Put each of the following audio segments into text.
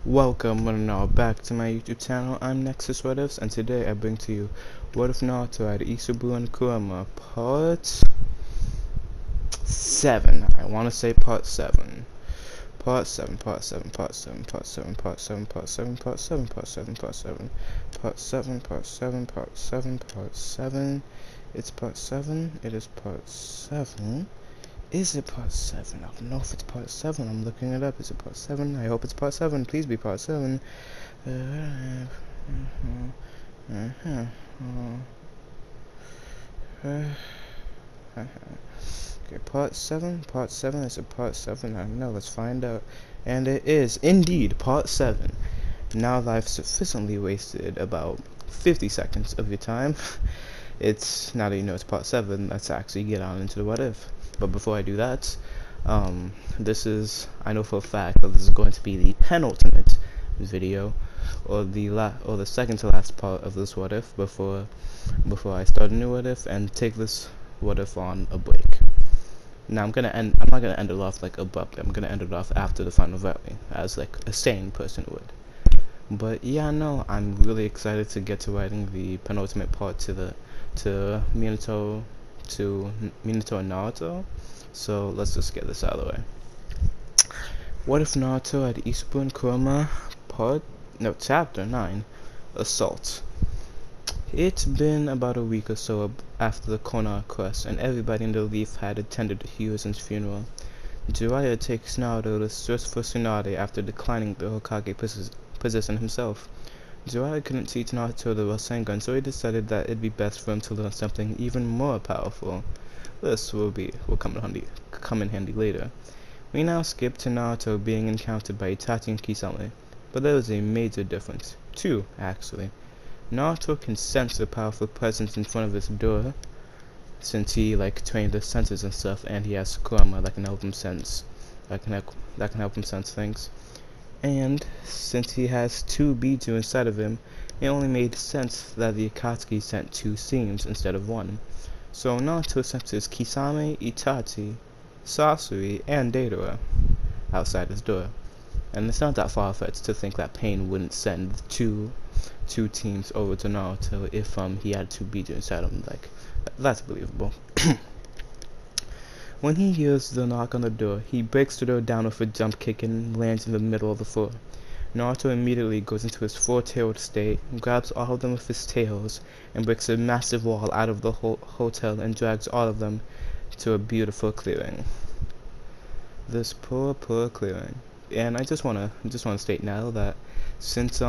Welcome one and all back to my YouTube channel. I'm Nexus What-Ifs, and today I bring to you What If Naruto at Isobu and Kurama Part 7. I want to say Part 7. Part 7, Part 7, Part 7, Part 7, Part 7, Part 7, Part 7, Part 7, Part 7, Part 7, Part 7, Part 7, Part 7. It's Part 7. It is Part 7. Is it Part 7? I don't know if it's Part 7. I'm looking it up. Is it Part 7? I hope it's Part 7. Please be Part 7. Okay, Part 7? Part 7? Is it Part 7? I don't know. Let's find out. And it is indeed Part 7. Now that I've sufficiently wasted about 50 seconds of your time, it's now that you know it's Part 7, let's actually get on into the what if. But before I do that, this is, I know for a fact that this is going to be the penultimate video, or the second to last part of this what if before I start a new what if and take this what if on a break. Now I'm not gonna end it off like abruptly. I'm gonna end it off after the final valley, as like a sane person would. But yeah, no, I'm really excited to get to writing the penultimate part to Minato and Naruto. So let's just get this out of the way. What if Naruto at Isobu and Kurama Chapter 9, Assault. It's been about a week or so after the Konoha quest, and everybody in the Leaf had attended Hiruzen's funeral. Jiraiya takes Naruto to search for Tsunade after declining the Hokage position himself. Jiraiya couldn't teach Naruto the Rasengan, so he decided that it'd be best for him to learn something even more powerful. This will come in handy later. We now skip to Naruto being encountered by Itachi and Kisame, but there is a major difference. Two, actually. Naruto can sense a powerful presence in front of his door, since he trained the senses and stuff, and he has Kurama that can help him sense things. And since he has two Biju inside of him, it only made sense that the Akatsuki sent two seams instead of one. So Naruto senses Kisame, Itachi, Sasori, and Deidara outside his door. And it's not that far-fetched to think that Pain wouldn't send two teams over to Naruto if he had two Biju inside him. That's believable. When he hears the knock on the door, he breaks the door down with a jump kick and lands in the middle of the floor. Naruto immediately goes into his four-tailed state, grabs all of them with his tails, and breaks a massive wall out of the hotel and drags all of them to a beautiful clearing. This poor clearing. And I just wanna state now that since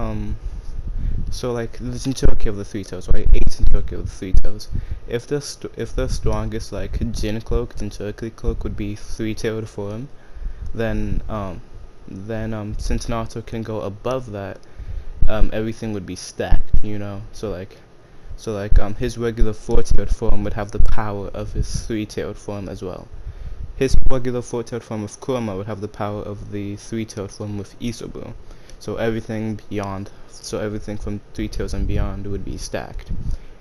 so the Jinchuriki of the Three Toes, right? 8 Jinchuriki of the Three Toes. If the strongest Jin cloak, Jinchuriki cloak would be three-tailed form, then since Naruto can go above that, everything would be stacked, you know. So his regular four-tailed form would have the power of his three-tailed form as well. His regular four-tailed form of Kurama would have the power of the three-tailed form with Isobu. So everything from three tails and beyond would be stacked.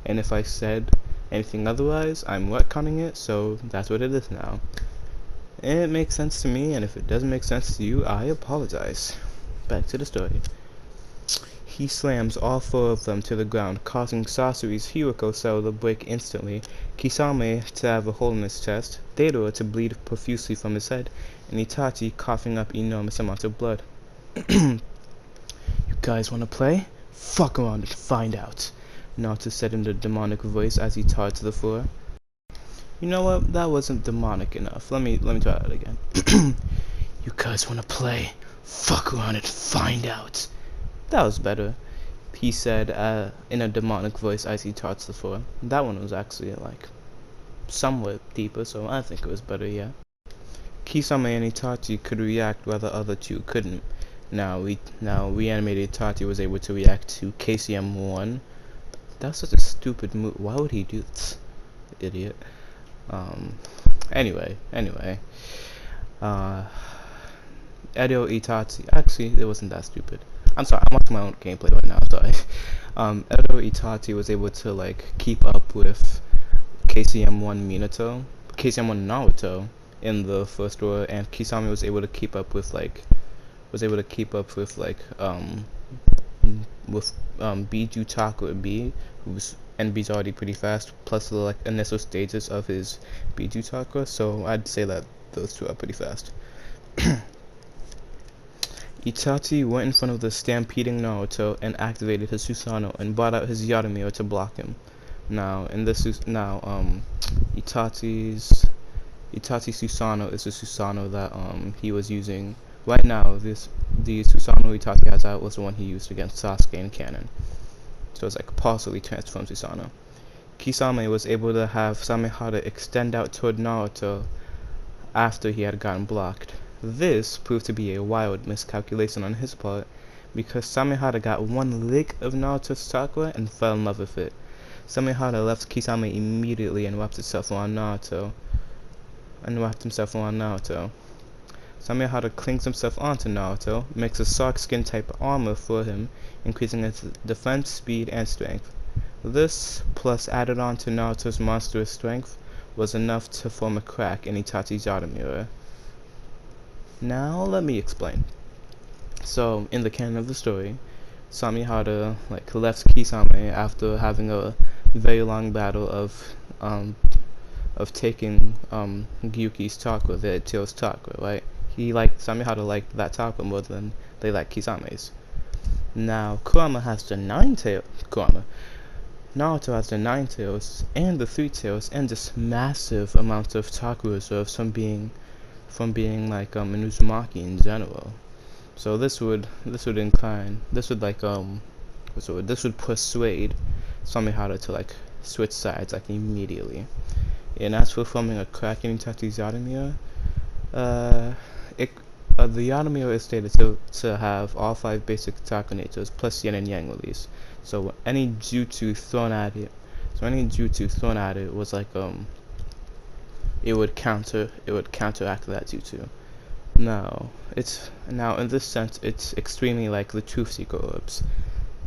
And if I said anything otherwise, I'm retconning it, so that's what it is now. And it makes sense to me, and if it doesn't make sense to you, I apologize. Back to the story. He slams all four of them to the ground, causing Sasori's Hiroko cell to break instantly, Kisame to have a hole in his chest, Deidara to bleed profusely from his head, and Itachi coughing up enormous amounts of blood. You guys wanna play? Fuck around and find out, Naruto said in a demonic voice as he tottered to the floor. You know what? That wasn't demonic enough. Let me try that again. You guys wanna play? Fuck around and find out. That was better, he said in a demonic voice as he tottered to the floor. That one was actually somewhat deeper, so I think it was better, yeah. Kisame and Itachi could react while the other two couldn't. Now reanimated Itachi was able to react to KCM1. That's such a stupid move. Why would he do this? Idiot. Anyway. Edo Itachi. Actually, it wasn't that stupid. I'm sorry, I'm watching my own gameplay right now, sorry. Edo Itachi was able to keep up with KCM1 Naruto in the first war, and Kisame was able to keep up with was able to keep up with like Biju Takura B, who's and B's already pretty fast, plus the like initial stages of his Biju Takura, so I'd say that those two are pretty fast. Itachi went in front of the stampeding Naruto and activated his Susanoo and brought out his Yaramiro to block him. Itachi's Susanoo is the Susanoo that he was using right now. The Susanoo Itachi has out was the one he used against Sasuke in canon. So it's like partially transformed Susanoo. Kisame was able to have Samehada extend out toward Naruto after he had gotten blocked. This proved to be a wild miscalculation on his part, because Samehada got one lick of Naruto's chakra and fell in love with it. Samehada left Kisame immediately and wrapped himself around Naruto. Samehada clings himself onto Naruto, makes a Sark skin type armor for him, increasing his defense, speed, and strength. This, plus added on to Naruto's monstrous strength, was enough to form a crack in Itachi's Yaramiro. Now let me explain. So in the canon of the story, Samehada left Kisame after having a very long battle of taking Gyuki's chakra, the Tail's chakra, right? Samehada liked that chakra more than they liked Kisame's. Now Kurama has the Naruto has the 9 tails and the 3 tails and just massive amounts of chakra reserves from being like an Uzumaki in general. So this would persuade Samehada to switch sides immediately. And as for forming a crack in Itachi's Yaramiro, the Yaramiro is stated to have all 5 basic chakra natures plus yin and yang release. So any jutsu thrown at it was it would counteract that jutsu. Now in this sense, it's extremely like the Truth Seeker orbs.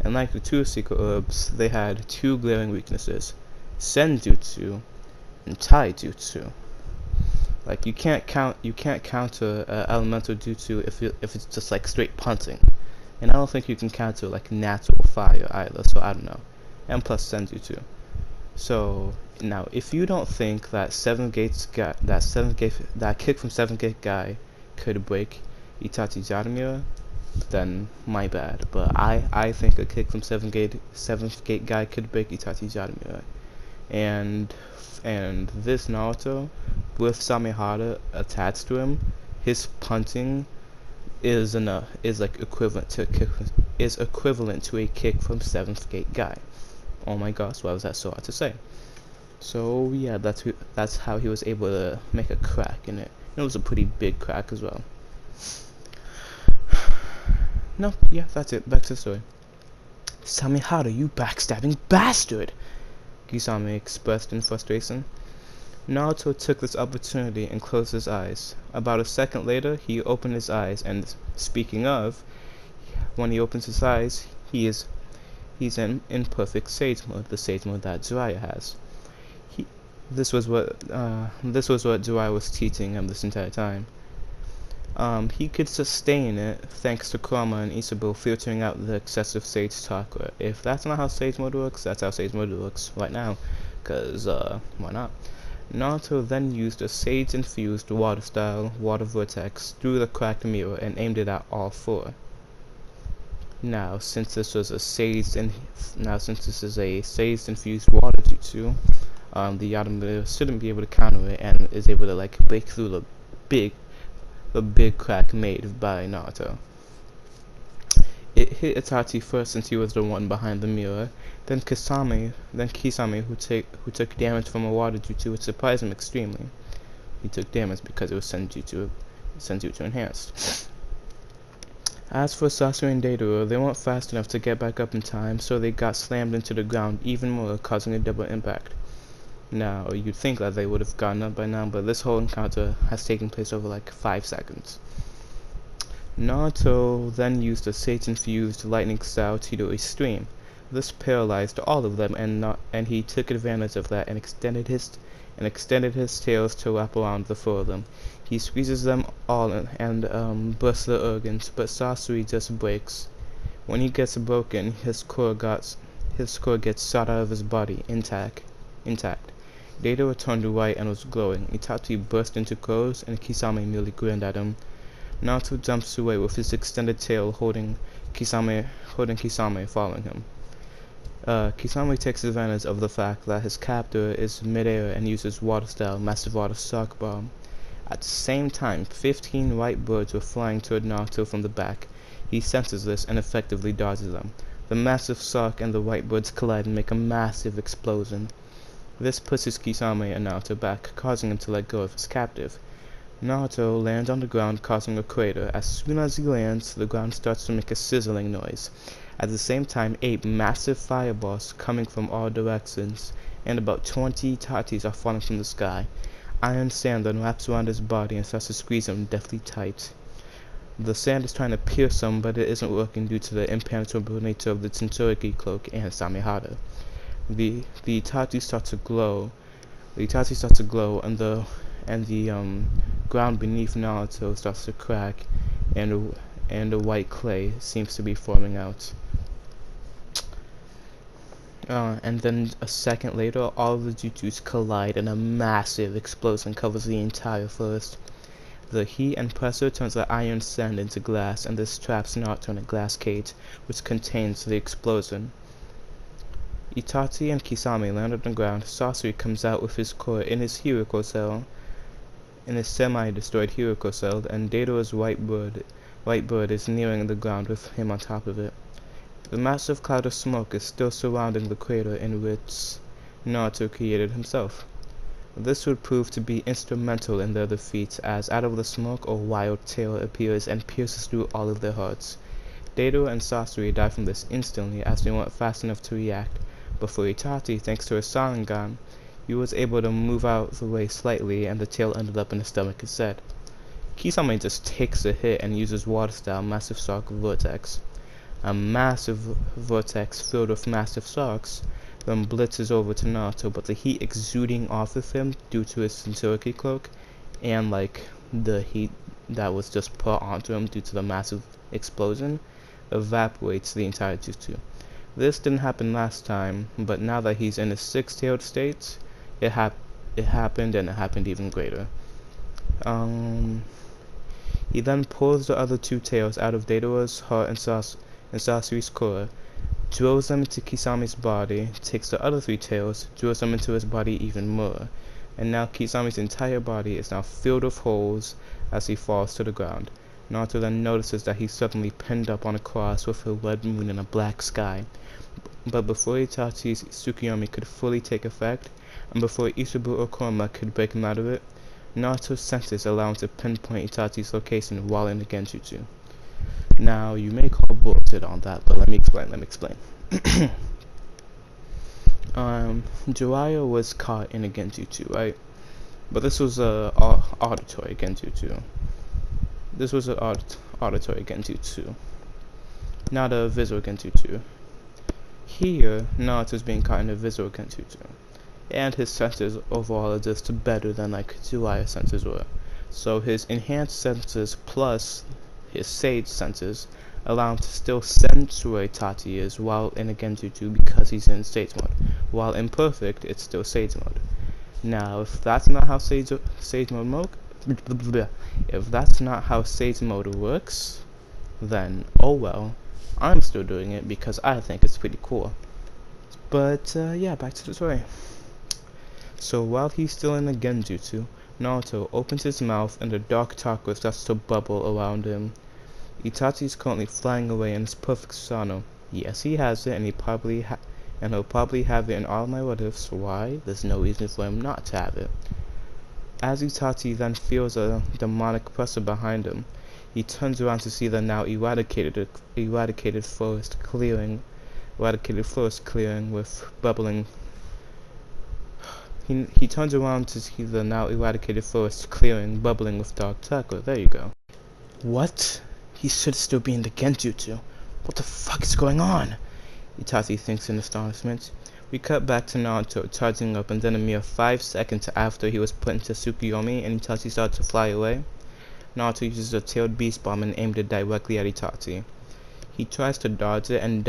And like the Truth Seeker orbs, they had 2 glaring weaknesses: Senjutsu and Taijutsu. You can't counter elemental jutsu if it's just straight punting. And I don't think you can counter natural fire either, so I don't know. And plus Senjutsu. So now, if you don't think that that kick from 7 Gate guy could break Itachi's Yaramiro, then my bad. But I think a kick from 7th Gate guy could break Itachi's Yaramiro. And this Naruto, with Samehada attached to him, his punting is equivalent to a kick from 7th Gate guy. Oh my gosh, why was that so hard to say? So yeah, that's how he was able to make a crack in it. It was a pretty big crack as well. No, yeah, that's it. Back to the story. Samehada, you backstabbing bastard! Kisame expressed in frustration. Naruto took this opportunity and closed his eyes. About a second later, he opened his eyes, and speaking of, when he opens his eyes, he's in perfect Sage mode, the Sage mode that Jiraiya has. This was what Jiraiya was teaching him this entire time. He could sustain it thanks to Kurama and Isobu filtering out the excessive Sage chakra. If that's not how Sage mode works, that's how Sage mode works right now. Cause why not? Naruto then used a Sage-infused water-style water vortex through the cracked mirror and aimed it at all 4. Now, since this is a Sage-infused water jutsu, the Yaramiro shouldn't be able to counter it and is able to break through the big crack made by Naruto. It hit Itachi first since he was the one behind the mirror, then Kisame, who took damage from a water jutsu, which surprised him extremely. He took damage because it was Senjutsu enhanced. As for Sasuke and Deidara, they weren't fast enough to get back up in time, so they got slammed into the ground even more, causing a double impact. Now, you'd think that they would have gotten up by now, but this whole encounter has taken place over 5 seconds. Naruto then used a Sage-infused lightning style Chidori stream. This paralyzed all of them, and he took advantage of that and extended and extended his tails to wrap around the four of them. He squeezes them all and bursts the organs, but Sasori just breaks. When he gets broken, his core gets shot out of his body intact. Data turned white and was glowing. Itachi burst into crows, and Kisame merely grinned at him. Naruto jumps away with his extended tail holding Kisame following him. Kisame takes advantage of the fact that his captor is midair and uses water-style massive water shock bomb. At the same time, 15 white birds were flying toward Naruto from the back. He senses this and effectively dodges them. The massive shock and the white birds collide and make a massive explosion. This pushes Kisame and Naruto back, causing him to let go of his captive. Naruto lands on the ground, causing a crater. As soon as he lands, the ground starts to make a sizzling noise. At the same time, 8 massive fireballs coming from all directions, and about 20 Itatis are falling from the sky. Iron sand then wraps around his body and starts to squeeze him deathly tight. The sand is trying to pierce him, but it isn't working due to the impenetrable nature of the Tsuntogi cloak and Samehada. The Itachi start to glow. And the ground beneath Naruto starts to crack, and the white clay seems to be forming out. And then a second later, all of the jutsus collide and a massive explosion covers the entire forest. The heat and pressure turns the iron sand into glass, and this traps Naruto in a glass cage, which contains the explosion. Itachi and Kisame land on the ground. Sasori comes out with his core in his semi-destroyed Hiroko cell, and Dato's white bird is nearing the ground with him on top of it. The massive cloud of smoke is still surrounding the crater in which Naruto created himself. This would prove to be instrumental in their defeat, as out of the smoke a wild tail appears and pierces through all of their hearts. Dato and Sasori die from this instantly as they weren't fast enough to react, but for Itachi, thanks to his Sharingan, he was able to move out of the way slightly and the tail ended up in his stomach instead. Kisame just takes a hit and uses water-style massive shock vortex. A massive vortex filled with massive shocks then blitzes over to Naruto, but the heat exuding off of him due to his Tsuntogi cloak and the heat that was just put onto him due to the massive explosion evaporates the entire jutsu. This didn't happen last time, but now that he's in his six-tailed state, it happened, and it happened even greater. He then pulls the other 2 tails out of Dato's heart and Sasori's core, drills them into Kisame's body, takes the other 3 tails, drills them into his body even more, and now Kisame's entire body is now filled with holes as he falls to the ground. Naruto then notices that he's suddenly pinned up on a cross with a red moon and a black sky. But before Itachi's Tsukuyomi could fully take effect, and before Isobu or Kurama could break him out of it, Naruto's senses allow him to pinpoint Itachi's location while in the Genjutsu. Now, you may call bullshit on that, but let me explain. Jiraiya was caught in a Genjutsu, right? But this was a auditory Genjutsu. This was an auditory Genjutsu, not a visual Genjutsu. Here, Naruto's being caught in a visual Genjutsu, and his senses overall are just better than Jiraiya's senses were. So his enhanced senses plus his sage senses allow him to still sense where Itachi is while in a Genjutsu because he's in sage mode. While imperfect, it's still sage mode. Now, if that's not how sage mode works, then oh well. I'm still doing it because I think it's pretty cool. But yeah, back to the story. So while he's still in the Genjutsu, Naruto opens his mouth and the dark chakra starts to bubble around him. Itachi is currently flying away in his perfect Susanoo. Yes, he has it, and he'll probably have it in all my What-Ifs. Why? There's no reason for him not to have it. As Itachi then feels a demonic pressure behind him, he turns around to see the now eradicated forest clearing with bubbling. He turns around to see the now eradicated forest clearing, bubbling with dark chakra. There you go. What? He should still be in the Genjutsu. What the fuck is going on? Itachi thinks in astonishment. We cut back to Naruto charging up, and then a mere 5 seconds after he was put into Tsukuyomi and Itachi started to fly away, Naruto uses a tailed beast bomb and aimed it directly at Itachi. He tries to dodge it and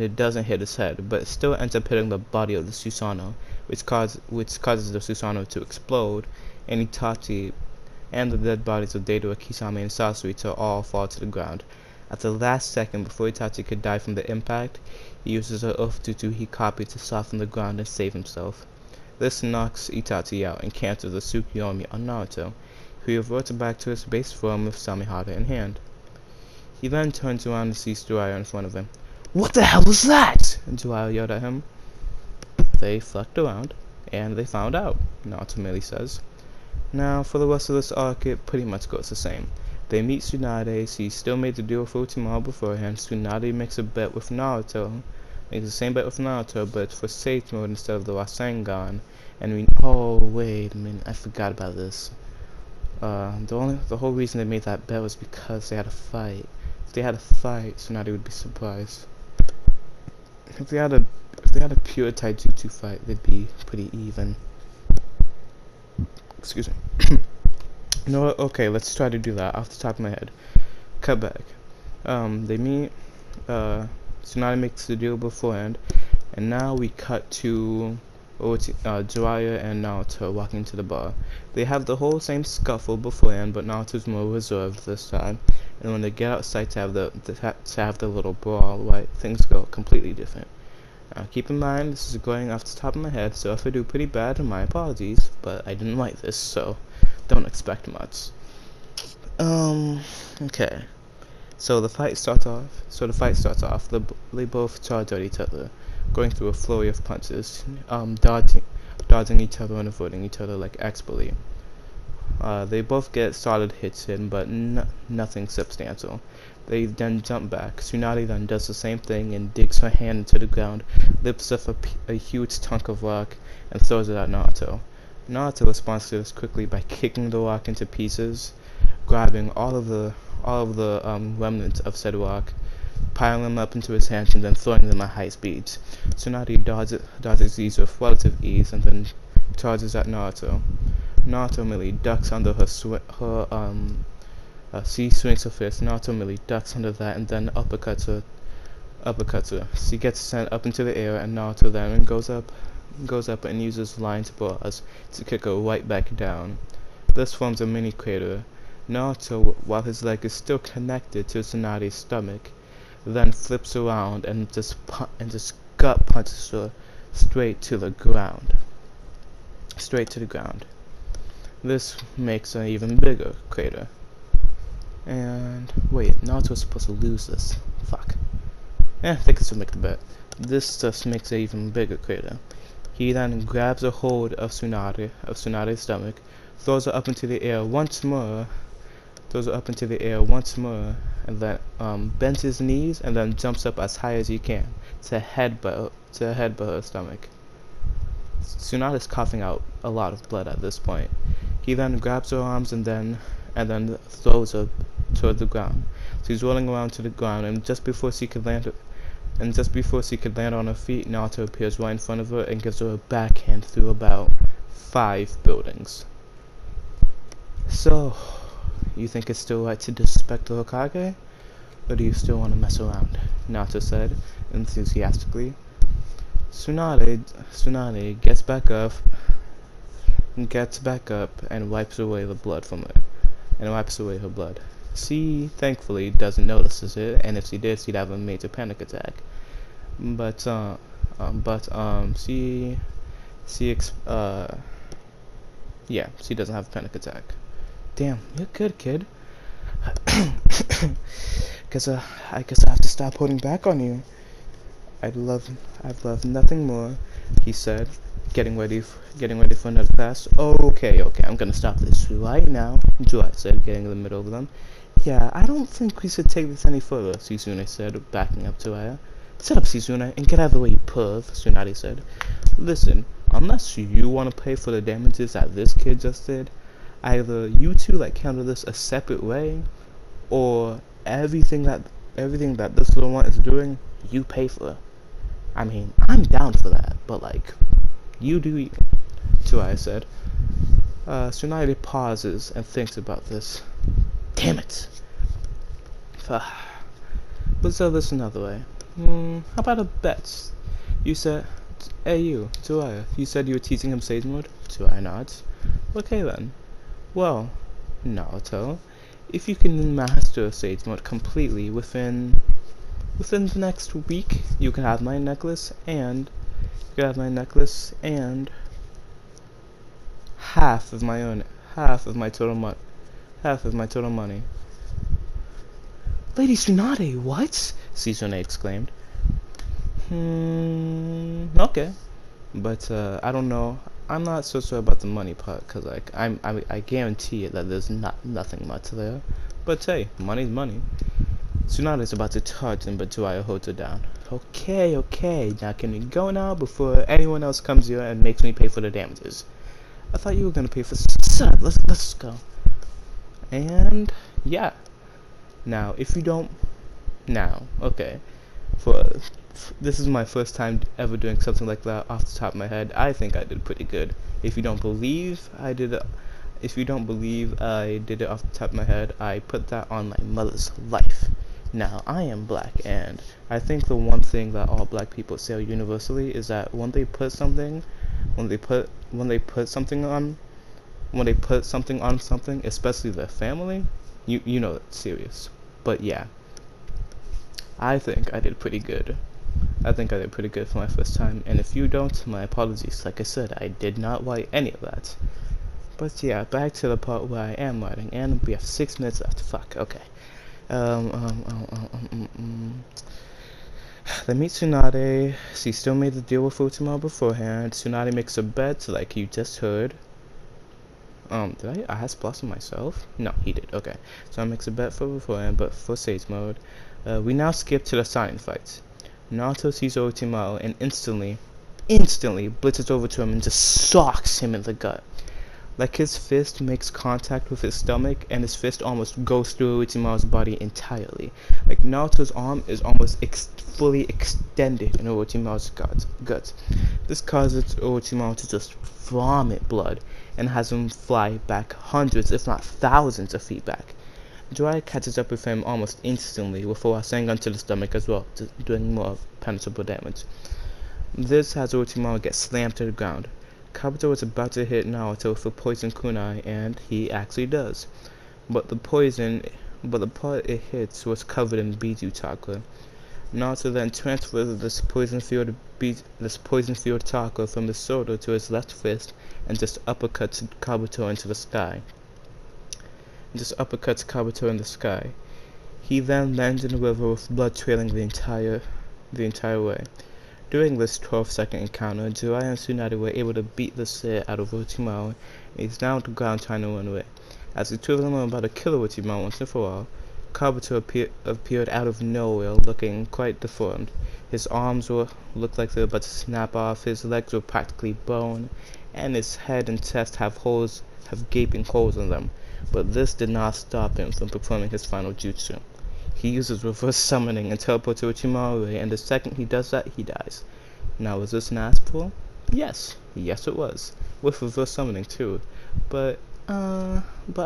it doesn't hit his head, but it still ends up hitting the body of the Susanoo, which causes the Susanoo to explode, and Itachi and the dead bodies of Deidara, Kisame, and Sasori to all fall to the ground. At the last second before Itachi could die from the impact, he uses a Ofututu he copied to soften the ground and save himself. This knocks Itachi out and cancels the Tsukuyomi on Naruto, who reverts back to his base form with Samehada in hand. He then turns around and sees Jiraiya in front of him. "What the hell was that?" Jiraiya yelled at him. "They fucked around, and they found out," Naruto merely says. Now, for the rest of this arc, it pretty much goes the same. They meet Tsunade. She still made the deal for Orochimaru beforehand. Tsunade makes a bet with Naruto. Makes the same bet with Naruto, but for Sage Mode instead of the Rasengan. And oh wait a minute, I forgot about this. The whole reason they made that bet was because they had a fight. If they had a fight, Tsunade would be surprised. If they had a pure taijutsu fight, they'd be pretty even. Excuse me. No, okay, let's try to do that off the top of my head. Cut back. They meet. Tsunade makes the deal beforehand, and now we cut to Jiraiya and Naruto walking to the bar. They have the whole same scuffle beforehand, but Naruto's more reserved this time. And when they get outside to have the little brawl, right, things go completely different. Keep in mind, this is going off the top of my head, so if I do pretty bad, my apologies, but I didn't write this, so don't expect much. Okay. So the fight starts off. They both charge at each other, going through a flurry of punches, dodging each other and avoiding each other like expertly. They both get solid hits in, but nothing substantial. They then jump back. Tsunade then does the same thing and digs her hand into the ground, lifts up a huge chunk of rock, and throws it at Naruto. Naruto responds to this quickly by kicking the rock into pieces, grabbing all of the remnants of said rock, piling them up into his hands, and then throwing them at high speeds. Tsunade dodges these with relative ease and then charges at Naruto. Naruto merely ducks under she swings her fist. Naruto merely ducks under that and then uppercuts her. She gets sent up into the air, and Naruto then goes up and uses lion's bars to kick her right back down. This forms a mini crater. Naruto, while his leg is still connected to Tsunade's stomach, then flips around and just gut punches her straight to the ground. This makes an even bigger crater. And wait, Naruto's supposed to lose this. Fuck. I think I should make the bet. This just makes an even bigger crater. He then grabs a hold of Tsunade's stomach, throws her up into the air once more, and then bends his knees and then jumps up as high as he can to headbutt her stomach. Tsunade is coughing out a lot of blood at this point. He then grabs her arms and then throws her toward the ground. She's rolling around to the ground, and just before she could land on her feet, Naruto appears right in front of her and gives her a backhand through about 5 buildings. So, you think it's still right to disrespect the Hokage? Or do you still want to mess around? Naruto said, enthusiastically. Tsunade gets back up and wipes away her blood. She, thankfully, doesn't notice it, and if she did, she'd have a major panic attack. But she doesn't have a panic attack. Damn, you're good, kid. I guess I have to stop holding back on you. I'd love nothing more, he said, getting ready for another class. Okay, I'm gonna stop this right now, Jiraiya said, getting in the middle of them. Yeah, I don't think we should take this any further, Shizune said, backing up Jiraiya. Shut up, Shizune, and get out of the way, you perv, Tsunade said. Listen, unless you want to pay for the damages that this kid just did, either you two handle this a separate way, or everything that this little one is doing, you pay for. I mean, I'm down for that, but like, you do you. Tsuaya said. Tsunade pauses and thinks about this. Damn it! Let's do this another way. How about a bet? You said, hey you, Tsuaya, you said you were teaching him Sage Mode? Tsuaya nods. Okay then. Well, Naruto, if you can master Sage Mode completely within the next week, you can have my necklace and half of my total money. Lady Tsunade, what? Suzune exclaimed. Okay. But, I don't know. I'm not so sure about the money part, cause like, I guarantee it that there's nothing much there. But hey, money's money. Tsunade's about to touch him, but Tsuaya holds her down. Okay, now can we go now before anyone else comes here and makes me pay for the damages? I thought you were gonna pay for. Shut up, let's go. And yeah. Now, if you don't, okay. This is my first time ever doing something like that off the top of my head. I think I did pretty good. If you don't believe I did it off the top of my head, I put that on my mother's life. Now, I am black, and I think the one thing that all black people say universally is that when they put something on something, especially their family, you know it's serious. But yeah, I think I did pretty good. For my first time, and if you don't, my apologies. Like I said, I did not write any of that. But yeah, back to the part where I am writing, and we have 6 minutes left. Fuck, okay. They meet Tsunade. She still made the deal with Futomo beforehand. Tsunade makes a bet, like you just heard. Did I ask Blossom myself? No, he did. Okay. So I makes a bet for beforehand, but for Sage Mode. We now skip to the signing fight. Naruto sees Orochimaru and instantly blitzes over to him and just socks him in the gut. Like his fist makes contact with his stomach and his fist almost goes through Orochimaru's body entirely. Like Naruto's arm is almost fully extended in Orochimaru's guts. This causes Orochimaru to just vomit blood and has him fly back hundreds if not thousands of feet back. Jiraiya catches up with him almost instantly with a Rasengan to the stomach as well, doing more penetrable damage. This has Orochimaru get slammed to the ground. Kabuto was about to hit Naruto with a poison kunai, and he actually does. But the part it hits was covered in Biju chakra. Naruto then transfers this poison field chakra from his shoulder to his left fist and just uppercuts Kabuto into the sky. He then lands in the river with blood trailing the entire way. During this 12-second encounter, Jiraiya and Tsunade were able to beat the shit out of Orochimaru, and he's now on the ground trying to run away. As the two of them are about to kill Orochimaru once and for all, Kabuto appeared out of nowhere looking quite deformed. His arms looked like they were about to snap off, his legs were practically bone, and his head and chest have gaping holes in them. But this did not stop him from performing his final jutsu. He uses reverse summoning and teleports Orochimaru away, and the second he does that, he dies. Now, was this an ask for? Yes it was. With reverse summoning too. But I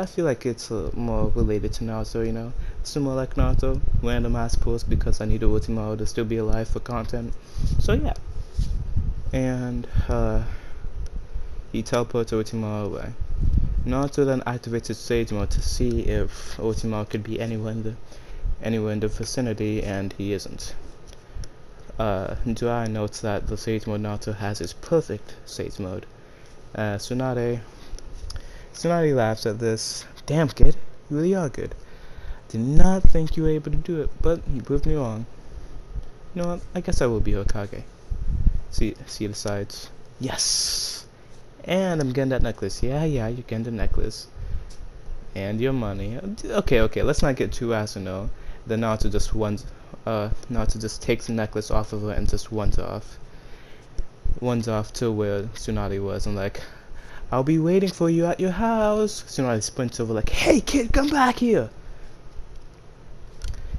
feel like it's more related to Naruto, you know? It's more like Naruto, random ask pulls because I need Orochimaru to still be alive for content. So yeah. And, he teleports Orochimaru away. Naruto then activates his Sage Mode to see if Orochimaru could be anywhere in the vicinity, and he isn't. Jiraiya notes that the Sage Mode Naruto has is perfect Sage Mode. Tsunade laughs at this. Damn kid, you really are good. Did not think you were able to do it, but he proved me wrong. You know what, I guess I will be Hokage. See the sides. Yes! And I'm getting that necklace. Yeah, you're getting the necklace. And your money. Okay, let's not get too asinine. Then Naruto just takes the necklace off of her and just runs off to where Tsunade was, and like, I'll be waiting for you at your house. Tsunade sprints over like, hey kid, come back here.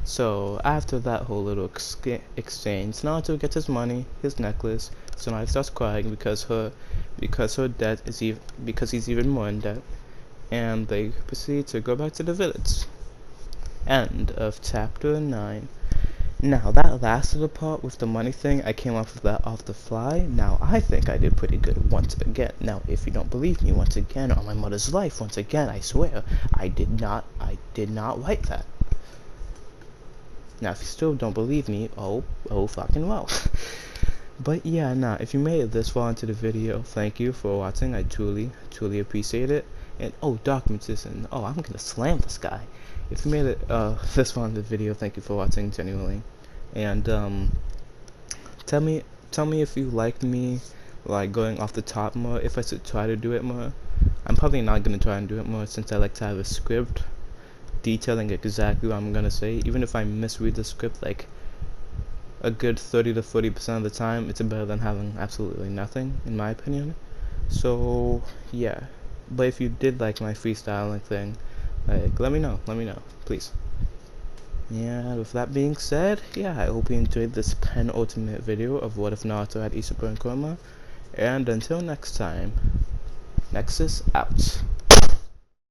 So after that whole little exchange, Naruto gets his money, his necklace. So now he starts crying because her debt is because he's even more in debt, and they proceed to go back to the village. End of chapter 9. Now that last little part with the money thing, I came up with that off the fly. Now I think I did pretty good once again. Now if you don't believe me, once again, on my mother's life, once again, I swear, I did not write that. Now if you still don't believe me, oh fucking well. But yeah, nah, if you made it this far into the video, thank you for watching. I truly appreciate it. And documentation. I'm gonna slam this guy. If you made it this far in the video, thank you for watching, genuinely. And tell me if you liked me like going off the top more, if I should try to do it more. I'm probably not gonna try and do it more since I like to have a script detailing exactly what I'm gonna say. Even if I misread the script like a good 30 to 40% of the time, it's better than having absolutely nothing, in my opinion. So yeah, but if you did like my freestyling thing, like let me know, please. Yeah, with that being said, yeah, I hope you enjoyed this penultimate video of What If Naruto had Isobu and Kurama, and until next time, Nexus out.